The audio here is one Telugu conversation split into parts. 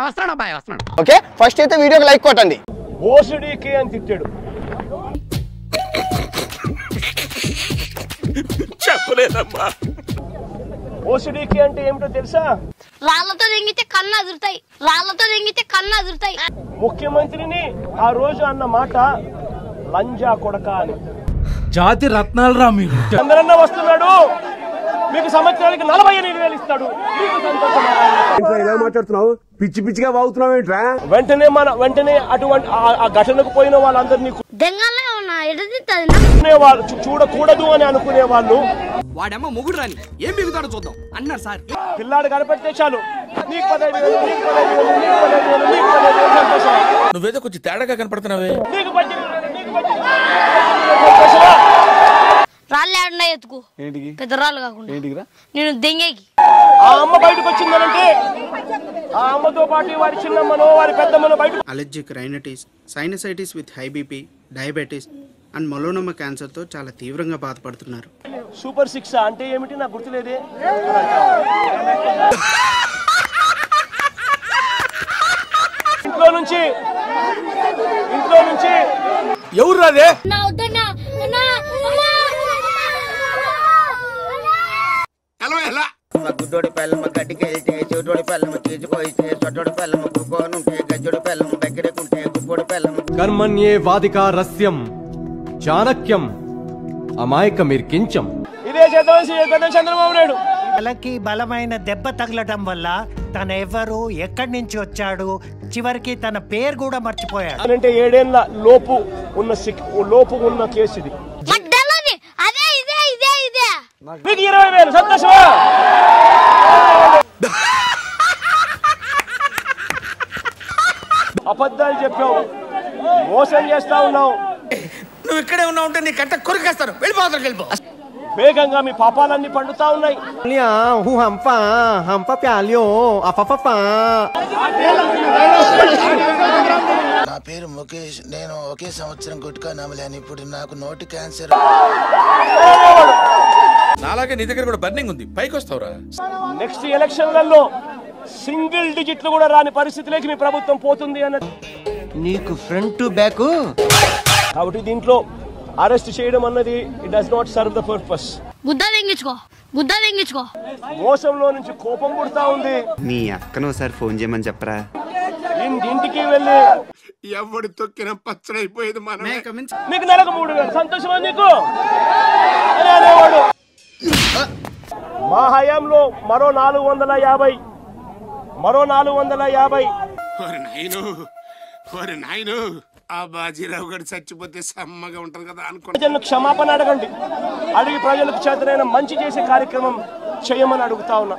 వస్తున్నాను అబ్బాయి వస్తున్నాను. ఓకే ఫస్ట్ అయితే వీడియోకి లైక్ కొట్టండి. ఓసిడీకి అని తిట్టాడు. చెప్పలేదమ్మా. ఓసిడీకి అంటే ఏమిటో తెలుసా? రాళ్లతో దెంగితే కళ్ళు అదురుతాయి, రాళ్లతో దెంగితే కళ్ళు అదురుతాయి. ముఖ్యమంత్రిని ఆ రోజు అన్న మాట లంజా కొడక అని. జాతి రత్నాలు రా మీరు. చంద్రన్న వస్తున్నాడు, మీకు సంవత్సరానికి 48,000 ఇస్తాడు. ఎలా మాట్లాడుతున్నావు? పిచ్చి పిచ్చిగా వాగుతున్నావు ఏంట్రా? వెంటనే అటువంటి ఆ ఘటనకు పోయిన వాళ్ళందరినీ చూడకూడదు అని అనుకునే వాళ్ళు వాడమ్మ మొగుడు రాని ఏం బిగుతాడో చూద్దాం అన్నారు సార్. పిల్లాడు కనపడితే చాలు నీకు 15,000, నీకు 15,000, నీకు 15,000, నీకు 15,000 సంతోషం. నువ్వేదో కొంచెం తేడాగా కనపడుతున్నావే. నీకు 18,000, నీకు 18,000 రాళ్ళు ఎత్తుకు పెద్ద రాళ్ళు కాకుండా నేను దెంగేకి. ఆ అమ్మ బయటకు వచ్చిందనంటే ఆ అమ్మతో పాటు వారి చిన్నమ్మనో వారి పెద్దమ్మనో బయట. Allergic rhinitis, sinusitis with high BP, diabetes and melanoma క్యాన్సర్తో చాలా తీవ్రంగా బాధపడుతున్నారు. సూపర్ 6 అంటే ఏమిటి నాకు గుర్తులేదే. ఇంట్లో నుంచి ఎవరు రాదే? గుడ్డోడి పిల్లమ్మ గడ్డికెళ్తే చెవిటోడి పిల్లమ్మ చీచుకోయితే చొట్టోడి పిల్లమ్మ కుక్కోనుంటే గజ్జోడి పిల్లమ్మ దగ్గరకుంటే గుప్పోడి పిల్లమ్మ. కర్మణ్యే వాదికా రస్యం చాణక్యం అమాయకమిర్కించం. ఇదే చేద్దాం చంద్రబాబు నాయుడు. తలకి బలమైన దెబ్బ తగలటం వల్ల తన ఎవరు ఎక్కడి నుంచి వచ్చాడు చివరికి తన పేరు కూడా మర్చిపోయాడు. అంటే 7 ఏళ్ల లోపు ఉన్న కేసు ఇది. మీకు 20,000 సంతోషమా? అబద్ధాలు చెప్పావు, మోసం చేస్తా ఉన్నావు. నువ్వు ఇక్కడే ఉన్నావు ఉంటే నీ కట్ట కొరికేస్తాను. వెళ్ళిపో. వేగంగా మీ పాపాలన్నీ పండుతా ఉన్నాయి. నా పేరు ముఖేష్. నేను ఒకే సంవత్సరం గుట్కా నమ్మలేను. ఇప్పుడు నాకు నోటి క్యాన్సర్. నాలాగే నీ దగ్గర కూడా బర్నింగ్ ఉంది, పైకి వస్తావురా. నెక్స్ట్ ఎలక్షన్లలో సింగిల్ డిజిట్లు కూడా రాని పరిస్థితిలోకి మీ ప్రభుత్వం పోతుంది అన్నది నీకు ఫ్రంట్ బ్యాక్. కాబట్టి దీంట్లో అరెస్ట్ చేయడం అన్నది it does not serve the purpose. గుద్దా తెంగించుకో. మోసంలో నుంచి కోపం పుడతా ఉంది. మీ అక్కను ఒకసారి ఫోన్ చేయమని చెప్పరా. ఇంటికి వెళ్ళి ఎవడు తొక్కిన పచ్చడైపోయేది మనం. నీకు నెలకు 3,000 సంతోషమా నీకు అని అనేవాడు. మా హయాంలో మరో 450. నాయను ఆ బాజీరావు గారు చచ్చిపోతే సమ్మగా ఉంటది కదా అనుకుంటా. క్షమాపణ అడగండి, అడిగి ప్రజలకు చేతనైన మంచి చేసే కార్యక్రమం చేయమని అడుగుతా ఉన్నా.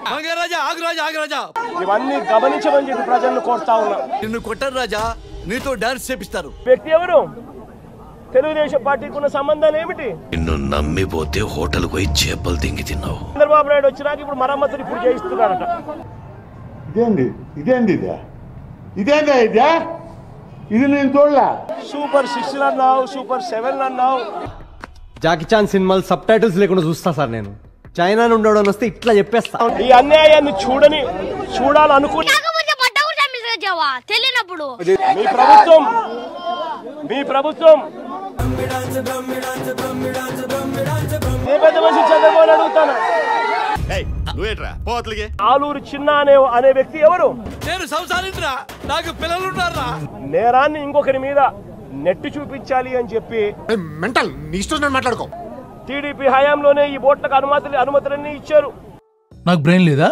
ఇవన్నీ గమనించమని చెప్పి ప్రజలను కోరుతా ఉన్నా. నిన్ను కొట్టారు రాజా, నీతో డాన్స్ చేపిస్తారు. వ్యక్తి ఎవరు? తెలుగుదేశం పార్టీకి ఉన్న సంబంధాలు ఏమిటి? నిన్ను నమ్మిపోతే హోటల్ పోయి చేపలు తింగి తిన్నావు. చంద్రబాబు నాయుడు వచ్చినాక ఇప్పుడు మరమ్మతులు ఇప్పుడు చేయిస్తున్నారట. ఇది నేను చూడలా. సూపర్ 6 అన్నావు, సూపర్ 7 అన్నావు. జాకీ చాన్ సినిమాలు సబ్ టైటిల్స్ లేకుండా చూస్తా సార్. నేను చైనా నుండి వస్తే ఇట్లా చెప్పేస్తా. ఈ అన్యాయాన్ని చూడాలనుకుని తెలియనప్పుడు మీ ప్రభుత్వం ఏ పెద్ద మనిషి చంద్రబాబు అడుగుతాను. ఆలూరు చిన్న అనే వ్యక్తి ఎవరు? నేను సంసారించరా, నాకు పిల్లలున్నారా. నేరాన్ని ఇంకొకరి మీద నెట్టి చూపించాలి అని చెప్పి మెంటల్ నీ ఇష్టం మాట్లాడుకో. టీడీపీ హయాంలోనే ఈ బోట్లకు అనుమతులన్నీ ఇచ్చారు. నాకు బ్రెయిన్ లేదా?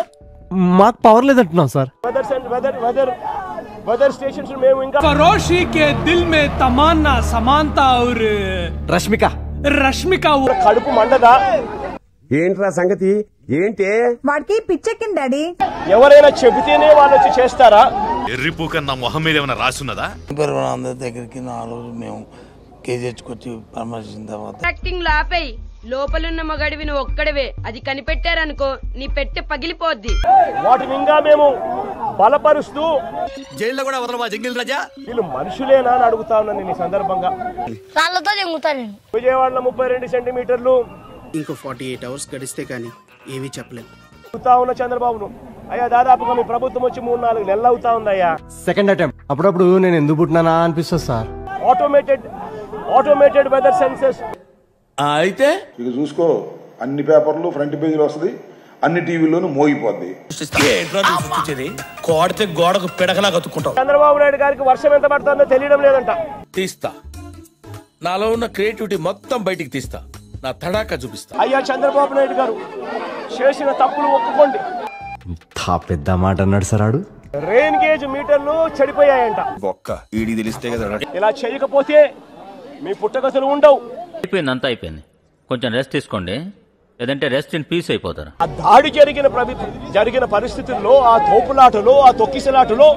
మాకు పవర్ లేదంటున్నాం సార్. వెదర్ స్టేషన్స్ మేము ఇంకా ఫరోషి కే దిల్ మే తమన్నా సమాంతా ఔర్ రష్మిక కడుపు మండదా? ఏంట్రా సంగతి? ఏంటి వాడికి పిచ్చెక్కింది డాడీ. ఎవరైనా చెబితేనే వాళ్ళు వచ్చి చేస్తారా? ఎర్రిపూక నా మొహం మీద ఏమైనా రాసున్నదా? అందరి దగ్గరికి 4 రోజులు మేము కేజీకొచ్చి పరామర్శించిన తర్వాత యాక్టింగ్ లాపేయి. లోపలున్న మగాడివి నువ్వు ఒక్కడవే, అది కనిపెట్టారనుకో నీ పెట్టె పగిలిపోద్ది. వాటిని ఇంకా మేము బలపరుస్తూ జైల్లో కూడా వదలవా జంగిల్ రాజా? వీళ్ళు మనుషులేనా అని అడుగుతా ఉన్నాను నేను ఈ సందర్భంగా. రాళ్లతో జంగుతాను. విజయవాడలో 32 సెంటీమీటర్లు. ఇంకో 48 అవర్స్ గడిస్తే కానీ ఏమీ చెప్పలేము. అడుగుతా ఉన్న చంద్రబాబును అయ్యా దాదాపుగా మీ ప్రభుత్వం వచ్చి 3-4 నెలలు అవుతా ఉందయ్యా. Second attempt. అప్పుడప్పుడు నేను ఎందుకు పుట్టినానా అనిపిస్తుంది సార్. Automated weather senses. అయితే ఇక చూసుకో, అన్ని పేపర్లు ఫ్రంట్ పేజీలు వస్తుంది, అన్ని టీవీల్లోనూ మోగిపోద్ది. కోడితే గోడకు పిడకలా కత్తుకుంటాం. చంద్రబాబు నాయుడు గారికి వర్షం ఎంత పడుతుందో తెలియడం లేదంట. తీస్తా, నాలో ఉన్న క్రియేటివిటీ మొత్తం బయటికి తీస్తా, నా తడాకా చూపిస్తా. అయ్యా చంద్రబాబు నాయుడు గారు చేసిన తప్పులు ఒప్పుకోండి. పెద్ద మాట అన్నాడు సార్. ఆడు రెయిన్ గేజ్ మీటర్లు చెడిపోయాయంట. ఇలా చేయకపోతే మీ పుట్టగతులు ఉండవు. అంతా అయిపోయింది, కొంచెం రెస్ట్ తీసుకోండి, లేదంటే రెస్ట్ ఇన్ పీస్ అయిపోతారు. ఆ దాడి జరిగిన పరిస్థితుల్లో, ఆ తోపులాటలో, ఆ తొక్కిసలాటలో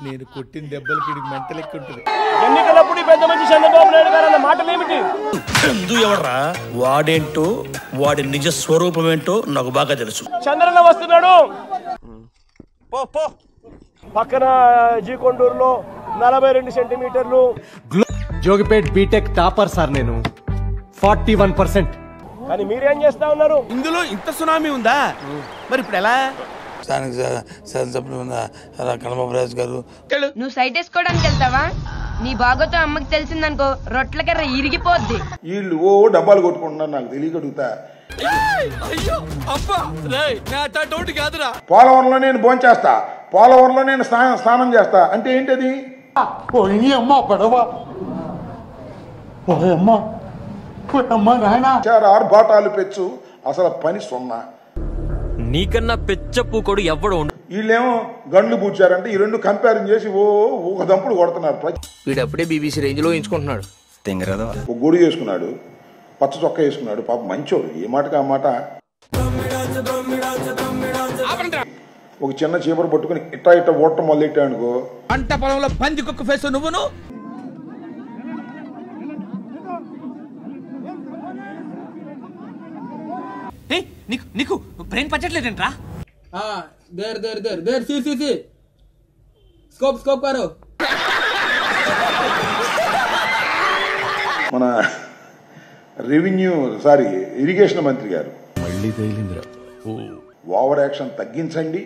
నేను కొట్టిన దెబ్బలకి మెంటల్ ఎక్కువ ఉంటుంది. ఎన్నికలప్పుడు పెద్ద మంచి చంద్రబాబు నాయుడు గారు అన్న మాటలు ఏమిటి? ఎవడరా వాడేంటో, వాడి నిజ స్వరూపం ఏంటో నాకు బాగా తెలుసు. చంద్రన్న వస్తున్నాడు. పక్కన జీకొండూరులో 42 సెంటీమీటర్లు. జోగిపేట్ బీటెక్ టాపర్ సార్ నేను, 41%. కానీ మీరేం చేస్తా ఉన్నారు? ఇందులో ఇంత సునామీ ఉందా? మరి ఇప్పుడు ఎలా? కనబాబు గారు, నువ్వు సైట్ వేసుకోవడానికి వెళ్తావా? నీ బాగోతో అమ్మకి తెలిసిందనుకో, రొట్ల కర్ర ఇరిగిపోద్ది. వీళ్ళు డబ్బాలు కొట్టుకుంటున్నారు, నాకు తెలియకడుగుతా. పోలవరంలో నేను భోంచేస్తా, పోలవరంలో నేను స్నానం చేస్తా అంటే ఏంటది? ఆర్భాటాలు పెచ్చు, అసలు పని సున్నా. నీకన్నా పెచ్చ పూకోడు ఎవడు. వీళ్ళేమో గండ్లు పూడ్చారంటే ఈ రెండు కంపేరింగ్ చేసి ఒక దంపుడు కొడుతున్నారు. వీడప్పుడే BBC రేంజ్ లో ఎంచుకుంటున్నాడు. ఒక గొడుగు వేసుకున్నాడు, పచ్చ చొక్కా వేసుకున్నాడు, పాప మంచోడు. ఏ మాటకి ఆ మాట. ఒక చిన్న చీపరు పట్టుకుని ఇట్టా ఓటం మొదలెట్టానుకో, పంట పొలంలో పంది కుక్క ఫేస్ నువ్వును. నీకు బ్రెయిన్ పచ్చట్లేదంట్రా? స్కోప్ కారు. మన ఇరిగేషన్ మంత్రి గారు ఓవర్ యాక్షన్ తగ్గించండి,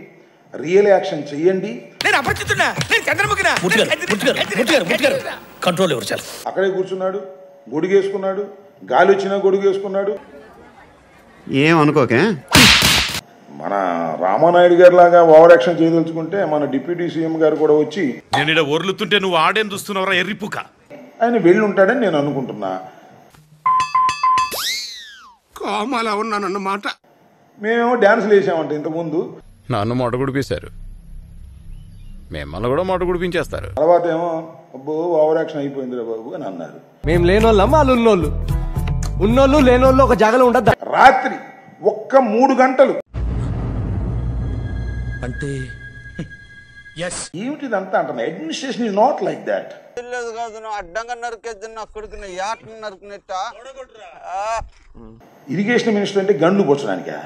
రియల్ యాక్షన్ చెయ్యండి. అక్కడే కూర్చున్నాడు, గొడుగేసుకున్నాడు, గాలి వచ్చినా గొడుగేసుకున్నాడు. ఏమనుకోకే, మన రామానాయుడు గారి లాగా ఓవర్ యాక్షన్ చేయదలుచుకుంటే మన డిప్యూటీ సీఎం గారు కూడా వచ్చి, నేను ఒర్లుతుంటే నువ్వు ఆడేం చూస్తున్నావురా ఎర్రిపుక, ఆయన వెళ్ళి ఉంటాడని నేను అనుకుంటున్నా. కోమాలో ఉన్నానన్నమాట. మేమేమో డాన్సులు వేసామంట ఇంతకుముందు. నన్ను మొట గుడిపేశారు, మిమ్మల్ని కూడా మొట గుడిపించేస్తారు. తర్వాత ఏమో అబ్బో ఓవర్ యాక్షన్ అయిపోయిందిరా బాబు అని అన్నారు. మేము లేనోళ్ళం, వాళ్ళు ఉన్నోళ్ళు లేనోళ్ళు ఒక జాగాలో ఉండద్దా. రాత్రి ఒక్క 3 గంటలు అంటే ఏమిటిదంతా అంటున్నా. Administration is not like that. అడ్డంగా నరికేద్దు అక్కడికి నరుకునేట. ఇరిగేషన్ మినిస్టర్ అంటే గండ్లు పొచ్చడానికా?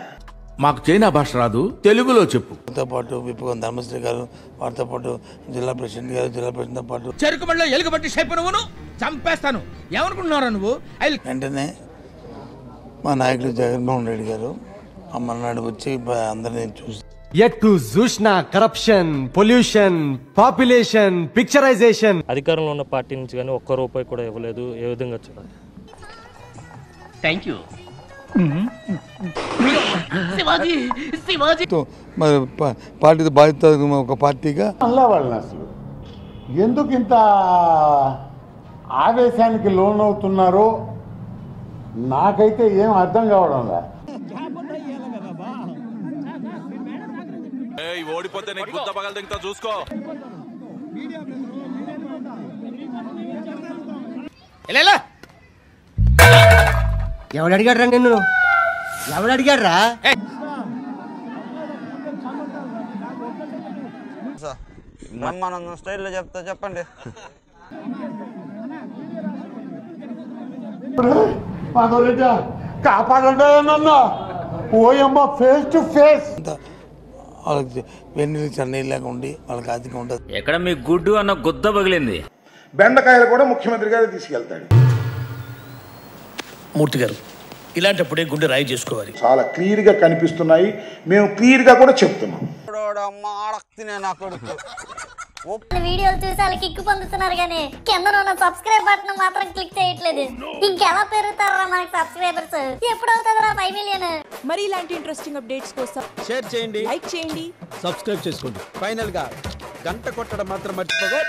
మాకు చైనా భాష రాదు, తెలుగులో చెప్పు. తో పాటు విప్పుకొని ధర్మశ్రీ గారు, వారితో పాటు జిల్లా ప్రెసిడెంట్ గారు, జిల్లా ప్రెసిడెంట్ తో పాటు చెరుకు బండిలో ఎలుగుబట్టి షేపు నువ్వును చంపేస్తాను. ఏమనుకుంటున్నారా నువ్వు? వెంటనే మా నాయకుడు జగన్మోహన్ రెడ్డి గారు అమ్మనాడు వచ్చి అందరినీ చూసి ఎటు చూసిన కరప్షన్, పొల్యూషన్, పాపులేషన్, పిక్చరైజేషన్. అధికారంలో ఉన్న పార్టీ నుంచి కానీ ఒక్క రూపాయి కూడా ఇవ్వలేదు. ఏ విధంగా చూడాలి? Thank you. మరి పార్టీ బాధ్యత ఒక పార్టీగా వాళ్ళని అసలు ఎందుకు ఇంత ఆవేశానికి లోనవుతున్నారో నాకైతే ఏం అర్థం కావడం రా. ఓడిపోతే నీకు గుద్ద పగలు దింగుతా చూసుకో. ఎవడు అడిగాడ్రా నిన్ను? ఎవడు అడిగాడ్రా? బ్రహ్మానందం స్టైల్లో చెప్తా, చెప్పండి. కాపాడండి ఓయమ్మ, ఫేస్ టు ఫేస్. వాళ్ళకి వెన్నీళ్ళు చన్నీళ్ళగా ఉండి వాళ్ళకి అధికం ఉంటుంది. ఎక్కడ మీ గుడ్డు అన్న గుద్ద పగిలింది. బెండకాయలు కూడా ముఖ్యమంత్రి గారు తీసుకెళ్తాడు. మూర్తి గారు, ఇలాంటప్పుడే గుండె రాయి చేసుకోవాలి. చాలా క్లియర్ గా కనిపిస్తున్నాయి, మేము క్లియర్ గా కూడా చెప్తున్నాం. ఎక్కడోడా మాడక్తినే నా కొడుకు. వీడియోలు చూసి వాళ్ళు కిక్కు పొందుతున్నారు కానీ కింద ఉన్న సబ్స్క్రైబ్ బటన్ మాత్రం క్లిక్ చేయట్లేదు. ఇంకెలా పెరుగుతారా మనకి సబ్స్క్రైబర్స్? ఎప్పుడు అవుతుందా 5 మిలియన్? మరి ఇలాంటి ఇంట్రెస్టింగ్ అప్డేట్స్ కోసం షేర్ చేయండి, లైక్ చేయండి, సబ్స్క్రైబ్ చేసుకోండి. ఫైనల్ గా గంట కొట్టడం మాత్రం మర్చిపోగా.